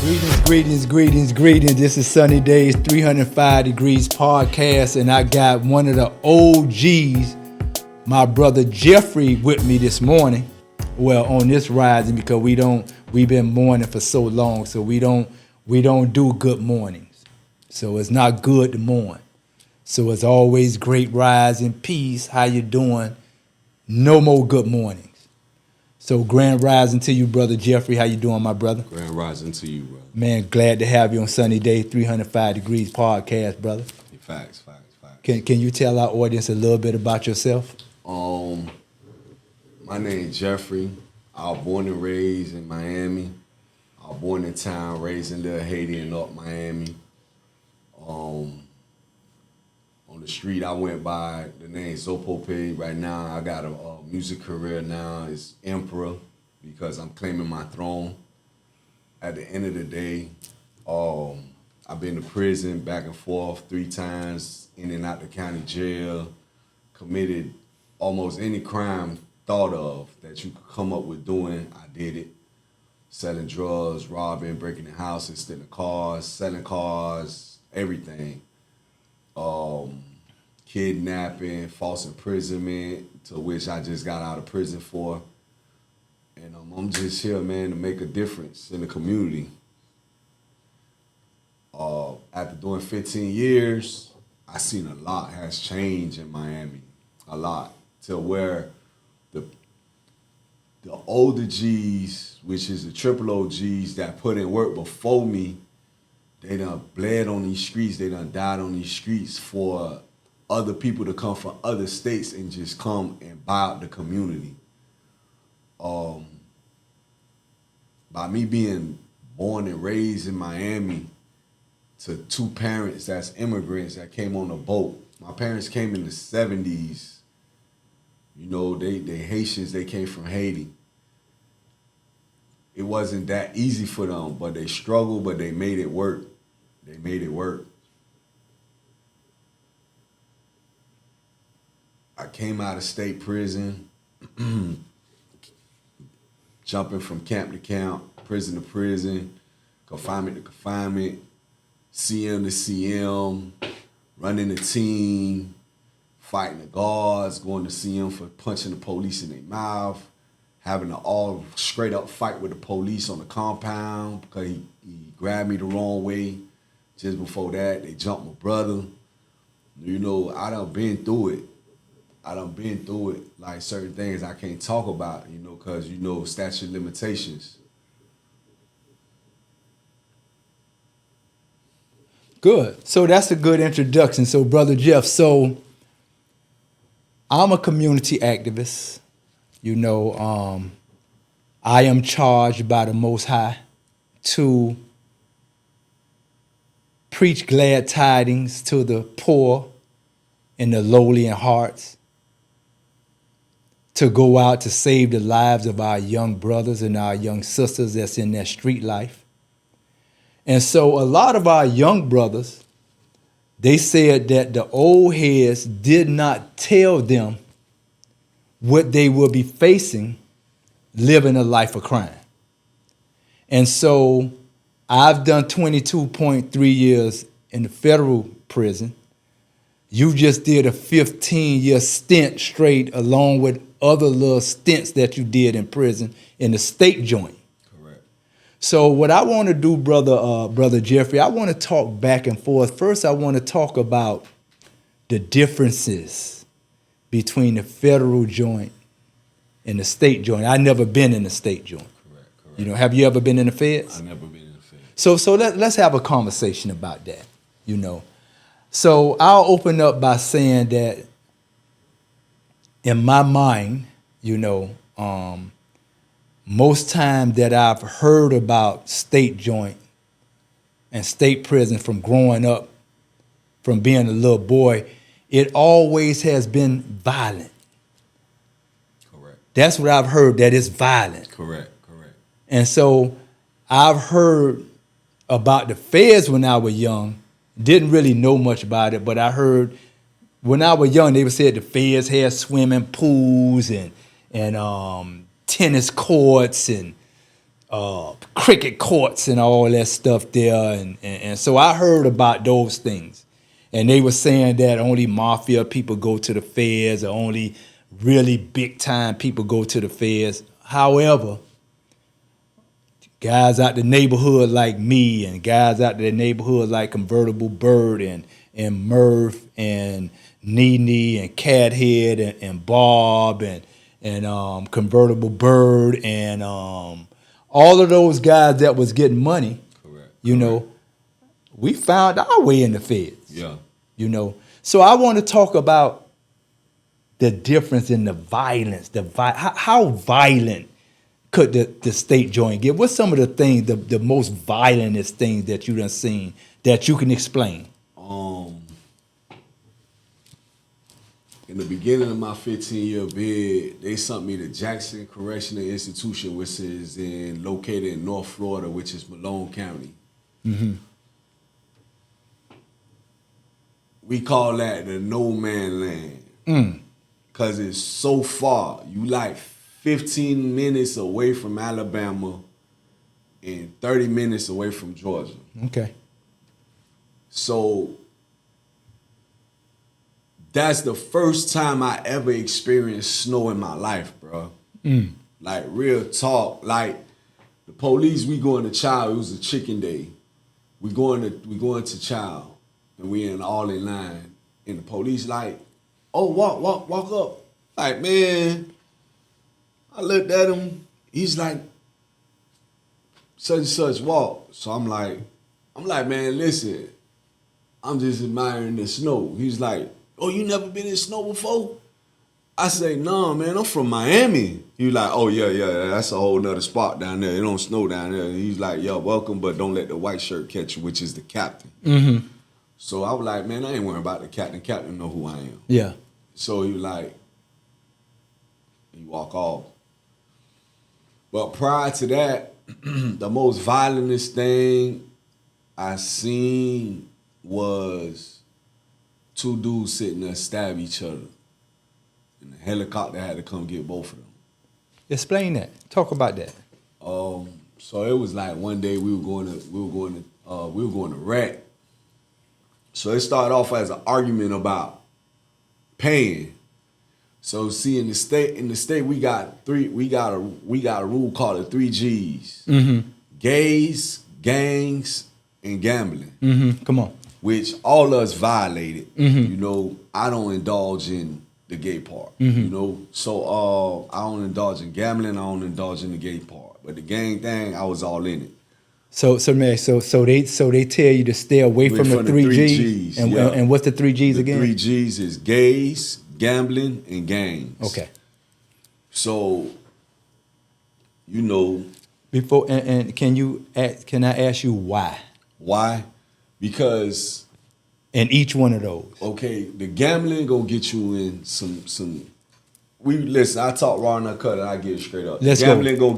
Greetings. This is Sunny Days 305 Degrees podcast, and I got one of the OGs, my brother Jeffery, with me this morning. Well, on this rising, because we've been mourning for so long, so we don't do good mornings. So it's not good to mourn. So it's always great rising, peace, how you doing? No more good mornings. So grand rising to you, brother Jeffery. How you doing, my brother? Grand rising to you, brother. Man, glad to have you on Sunny Day 305 Degrees podcast, brother. Facts. Can you tell our audience a little bit about yourself? My name is Jeffery. I was born and raised in Miami. I was born in town, raised in Little Haiti and up Miami. On the street, I went by the name E.Z.P. Right now, I got a music career now. It's Emperorah because I'm claiming my throne. At the end of the day, I've been to prison back and forth 3 times, in and out the county jail, committed almost any crime thought of that you could come up with doing, I did it. Selling drugs, robbing, breaking in houses, stealing cars, selling cars, everything. Kidnapping, false imprisonment, to which I just got out of prison for. And I'm just here, man, to make a difference in the community. After doing 15 years, I seen a lot has changed in Miami. A lot. To where the older G's, which is the triple OGs that put in work before me, they done bled on these streets, they done died on these streets for other people to come from other states and just come and buy out the community. By me being born and raised in Miami to 2 parents that's immigrants that came on a boat. My parents came in the 70s. You know, they Haitians, they came from Haiti. It wasn't that easy for them, but they struggled, but they made it work. I came out of state prison, jumping from camp to camp, prison to prison, confinement to confinement, CM to CM, running the team, fighting the guards, going to CM for punching the police in their mouth, having an all straight up fight with the police on the compound because he grabbed me the wrong way. Just before that, they jumped my brother. You know, I done been through it. Like certain things I can't talk about, you know, because, you know, statute of limitations. Good. So that's a good introduction. So, Brother Jeff, so I'm a community activist. You know, I am charged by the Most High to preach glad tidings to the poor and the lowly in hearts, to go out to save the lives of our young brothers and our young sisters that's in that street life. And so a lot of our young brothers, they said that the old heads did not tell them what they will be facing living a life of crime. And so I've done 22.3 years in the federal prison. You just did a 15-year stint straight along with other little stints that you did in prison in the state joint. Correct. So what I want to do, brother Jeffery, I want to talk back and forth. First, I want to talk about the differences between the federal joint and the state joint. I've never been in the state joint. Correct. You know, have you ever been in the feds? I've never been in the feds. So let's have a conversation about that, you know. So I'll open up by saying that in my mind, you know, most time that I've heard about state joint and state prison from growing up, from being a little boy, it always has been violent. Correct. That's what I've heard, that it's violent. Correct. And so I've heard about the feds when I was young. Didn't really know much about it, but I heard when I was young, they said the feds had swimming pools and tennis courts and cricket courts and all that stuff there, and so I heard about those things, and they were saying that only mafia people go to the feds, or only really big time people go to the feds. However, guys out the neighborhood like me, and guys out the neighborhood like Convertible Bird and Murph and Nene and Cathead and Bob and Convertible Bird and all of those guys that was getting money, Correct. you know, we found our way in the feds. Yeah. You know, so I want to talk about the difference in the violence, how violent could the state joint get? What's some of the things, the most violentest things that you done seen that you can explain? In the beginning of my 15-year bid, they sent me to Jackson Correctional Institution, which is located in North Florida, which is Malone County. Mm-hmm. We call that the no man land. Because it's so far. You like 15 minutes away from Alabama and 30 minutes away from Georgia. Okay. So that's the first time I ever experienced snow in my life, bro. Like, real talk. Like, the police, we going to Child, it was a chicken day. We going to Child, and we all in line. And the police like, oh, walk up. Like, man, I looked at him. He's like, such and such walk. So I'm like, man, listen, I'm just admiring the snow. He's like, oh, you never been in snow before? I say, no, man, I'm from Miami. He was like, oh, yeah, that's a whole nother spot down there. It don't snow down there. He's like, yo, welcome, but don't let the white shirt catch you, which is the captain. Mm-hmm. So I was like, man, I ain't worried about the captain. Captain know who I am. Yeah. So he was like, he walk off. But prior to that, the most violentest thing I seen was two dudes sitting there stab each other. And the helicopter had to come get both of them. Explain that. Talk about that. So it was like one day we were going to Rack. So it started off as an argument about paying. So see, in the state we got a rule called the 3 G's. Mm-hmm. Gays, gangs, and gambling. Mm-hmm. Come on. Which all of us violated. Mm-hmm. You know, I don't indulge in the gay part. Mm-hmm. You know, so I don't indulge in gambling. I don't indulge in the gay part. But the gang thing, I was all in it. So they tell you to stay away from the 3 G's. And, yeah. and what's the 3 G's again? 3 G's is gays, gambling, and gangs. Okay. So, you know. Before and can I ask you why? Why? Because in each one of those. Okay, the gambling gonna get you in some. Listen, I talk raw and uncut, and I get it straight up. Let's gambling gonna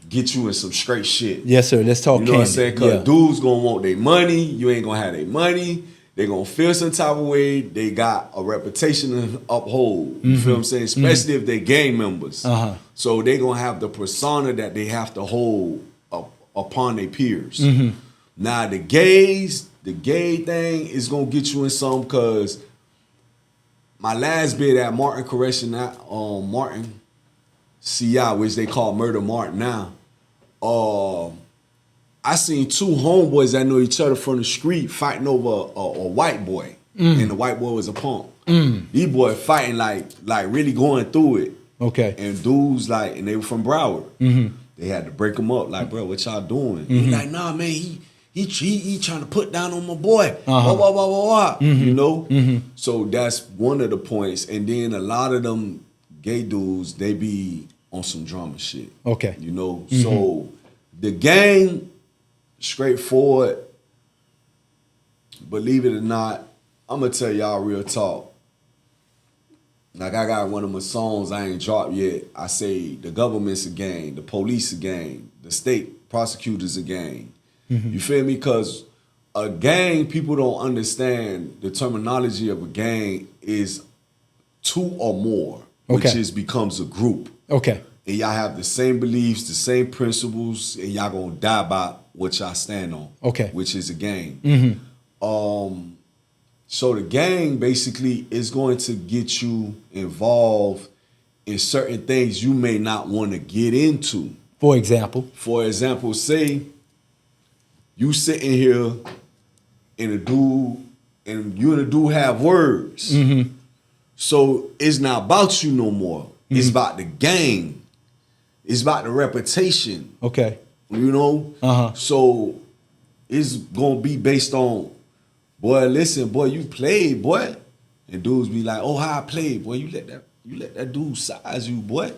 get you in some straight shit. Yes, sir. Let's talk. You know candy. what I'm saying? Cause dudes gonna want their money. You ain't gonna have their money. They gonna feel some type of way. They got a reputation to uphold. You feel what I'm saying? Especially if they gang members. Uh-huh. So they gonna have the persona that they have to hold upon their peers. Now the gay thing is gonna get you in some, cause my last bid at Martin Martin CI, which they call Murder Martin now, I seen two homeboys that know each other from the street fighting over a white boy, and the white boy was a punk. These boys fighting like really going through it. Okay. And dudes and they were from Broward. They had to break them up, like, bro, what y'all doing? He like, nah, man, he trying to put down on my boy. Blah, blah, blah, blah, blah. You know? So that's one of the points. And then a lot of them gay dudes, they be on some drama shit. Okay. You know? So the gang, straightforward, believe it or not, I'm going to tell y'all real talk. Like, I got one of my songs I ain't dropped yet. I say the government's a gang, the police a gang, the state prosecutors a gang. You feel me? Because a gang, people don't understand the terminology of a gang is two or more, which becomes a group. Okay. and y'all have the same beliefs, the same principles, and y'all gonna die by what y'all stand on. Okay. Which is a gang. So the gang basically is going to get you involved in certain things you may not want to get into. For example, say you sitting here and you and a dude have words. So it's not about you no more. It's about the gang. It's about the reputation. okay. You know? So it's gonna be based on, boy, listen, boy, you played, boy. And dudes be like, oh, how I played, boy. You let that dude size you, boy.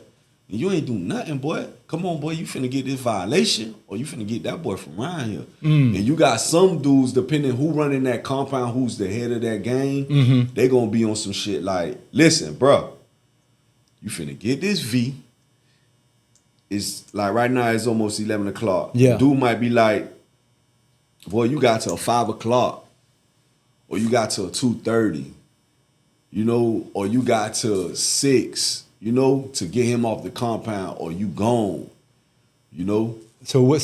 And you ain't do nothing, boy. Come on, boy, you finna get this violation, or you finna get that boy from around here. And you got some dudes, depending who running that compound, who's the head of that gang, they gonna be on some shit like, listen, bro, you finna get this V. It's like right now it's almost 11 o'clock. Yeah. Dude might be like, boy, you got till 5 o'clock, or you got till 2:30, you know, or you got till 6, you know, to get him off the compound, or you gone, you know. So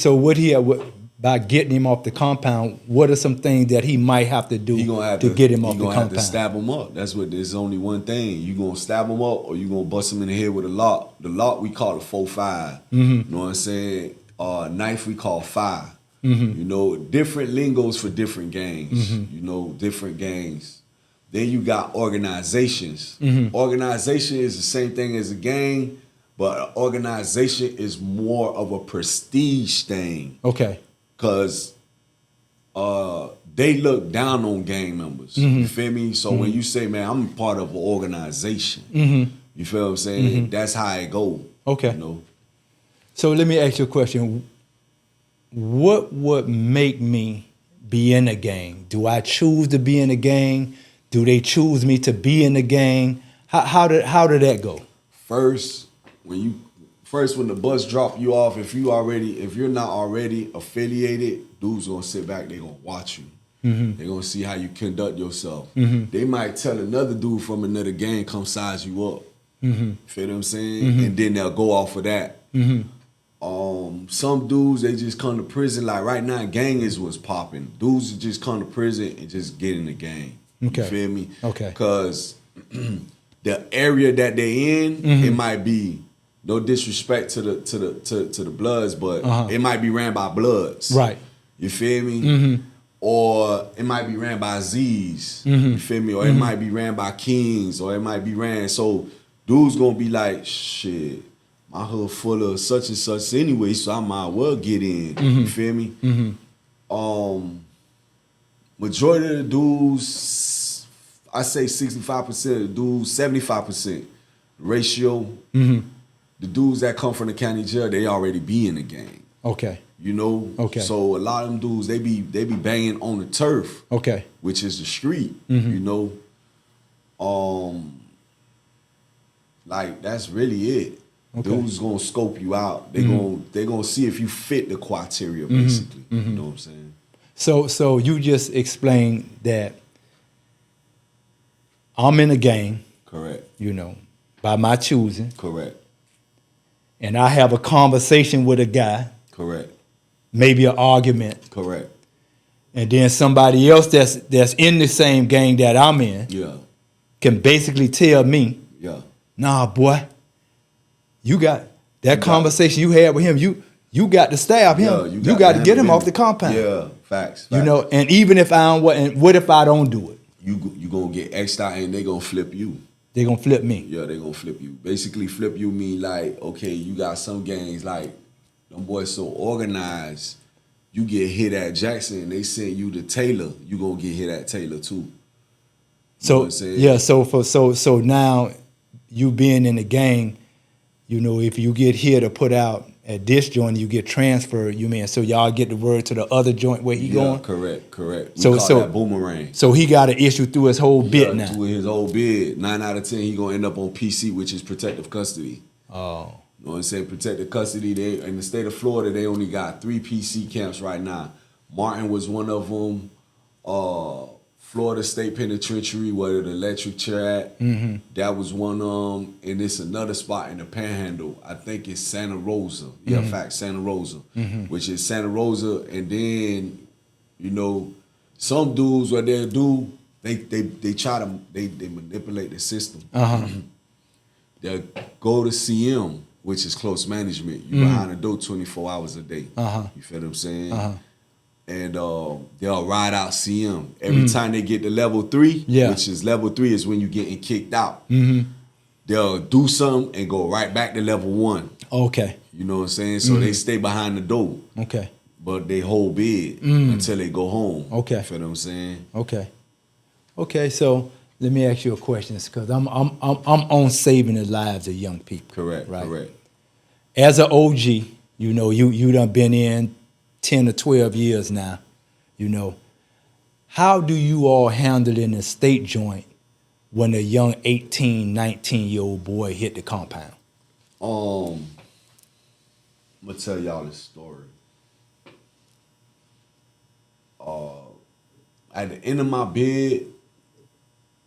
by getting him off the compound, what are some things that he might have to do to get him off the compound? He gonna have to stab him up. There's only one thing. You gonna stab him up, or you gonna bust him in the head with a lock. The lock we call it 4-5. You know what I'm saying? Knife we call 5. You know, different lingos for different gangs. You know, different gangs. Then you got organizations. Organization is the same thing as a gang, but organization is more of a prestige thing. Okay. Because they look down on gang members. You feel me? So when you say, man, I'm part of an organization, you feel what I'm saying? That's how it go. Okay. You know? So let me ask you a question. What would make me be in a gang? Do I choose to be in a gang? Do they choose me to be in the gang? How did that go? First, when the bus drop you off, if you're not already affiliated, dudes gonna sit back, they gonna watch you. They gonna see how you conduct yourself. They might tell another dude from another gang, come size you up. Feel what I'm saying? And then they'll go off of that. Some dudes, they just come to prison. Like right now, gang is what's popping. Dudes just come to prison and just get in the gang. Okay. You feel me? Okay. Because the area that they in, it might be, no disrespect to the Bloods, but it might be ran by Bloods. Right. You feel me? Or it might be ran by Z's. You feel me? Or it might be ran by Kings, or it might be ran. So dudes gonna be like, shit, my hood full of such and such anyway, so I might well get in. You feel me? Majority of the dudes, I say 65% of the dudes, 75% ratio. The dudes that come from the county jail, they already be in the gang. Okay. You know? Okay. So a lot of them dudes, they be banging on the turf. Okay. Which is the street. You know? Like that's really it. Okay. Dudes gonna scope you out. They gonna see if you fit the criteria, basically. You know what I'm saying? So you just explained that I'm in a gang. Correct. You know, by my choosing. Correct. And I have a conversation with a guy. Correct. Maybe an argument. Correct. And then somebody else that's in the same gang that I'm in. Yeah. Can basically tell me. Yeah. Nah, boy. You got that conversation you had with him. You got to stab him. You got to get him off the compound. Yeah, facts. You know, and even if I don't, and what if I don't do it? You gonna get X'd out and they gonna flip you. They gonna flip me. Yeah, they gonna flip you. Basically, flip you mean like, okay, you got some gangs like them boys so organized. You get hit at Jackson, they send you to Taylor. You gonna get hit at Taylor too. You know what I'm saying? Yeah. So now you being in the gang. You know, if you get hit or put out at this joint, you get transferred. You mean so y'all get the word to the other joint where he going? Correct. We so call that boomerang. So he got an issue through his whole bid now. Through his whole bid. 9 out of 10, he gonna end up on PC, which is protective custody. Oh. You know what I'm saying? Protective custody. They in the state of Florida, they only got 3 PC camps right now. Martin was one of them. Florida State Penitentiary, where the electric chair at. Mm-hmm. That was one. And it's another spot in the Panhandle. I think it's Santa Rosa. Yeah, Mm-hmm. fact, Santa Rosa, Mm-hmm. which is Santa Rosa. And then, you know, some dudes what they'll do, they try to they manipulate the system. Uh-huh. They'll go to CM, which is close management. You behind the door 24 hours a day. Uh-huh. You feel what I'm saying? Uh-huh. And they'll ride out CM. Every time they get to level 3, Yeah. which is level 3 is when you getting kicked out. Mm-hmm. They'll do something and go right back to level 1. Okay. You know what I'm saying? So they stay behind the door, Okay. but they hold bid until they go home. Okay. You feel what I'm saying? Okay. Okay. So let me ask you a question, because I'm on saving the lives of young people. Correct. Right? Correct. As an OG, you know, you done been in 10 or 12 years now. You know, how do you all handle in a state joint when a young 18, 19-year-old boy hit the compound? I'm gonna tell y'all this story. At the end of my bid,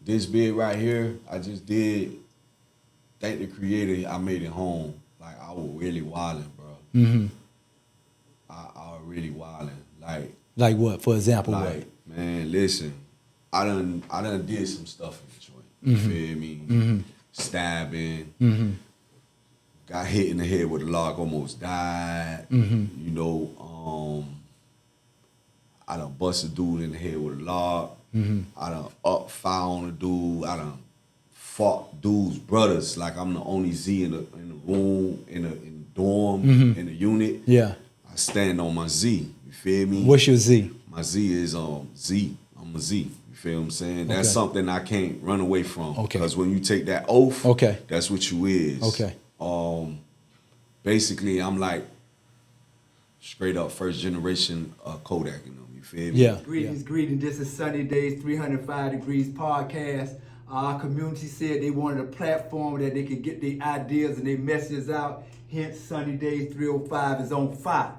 this bid right here, I just did. Thank the Creator, I made it home. Like I was really wilding, bro. Mm-hmm. I was really wilding. Like what? For example, Like, man, listen, I done did some stuff in the joint. You feel me? Mm-hmm. Stabbing. Mm-hmm. Got hit in the head with a log, almost died. Mm-hmm. You know, I done bust a dude in the head with a log. Mm-hmm. I done up fire on a dude. I done fought dudes' brothers. Like I'm the only Z in the room, in the dorm, in the unit. Yeah. I stand on my Z. You feel me? What's your Z? My Z is Z. I'm a Z. You feel what I'm saying? That's Okay. something I can't run away from. Okay. Because when you take that oath, Okay. that's what you is. Okay. Basically, I'm like straight up first generation Kodak in them. You feel me? Yeah. Greetings. This is Sunny Days 305 Degrees podcast. Our community said they wanted a platform that they could get their ideas and their messages out. Hence, Sunny Days 305 is on fire.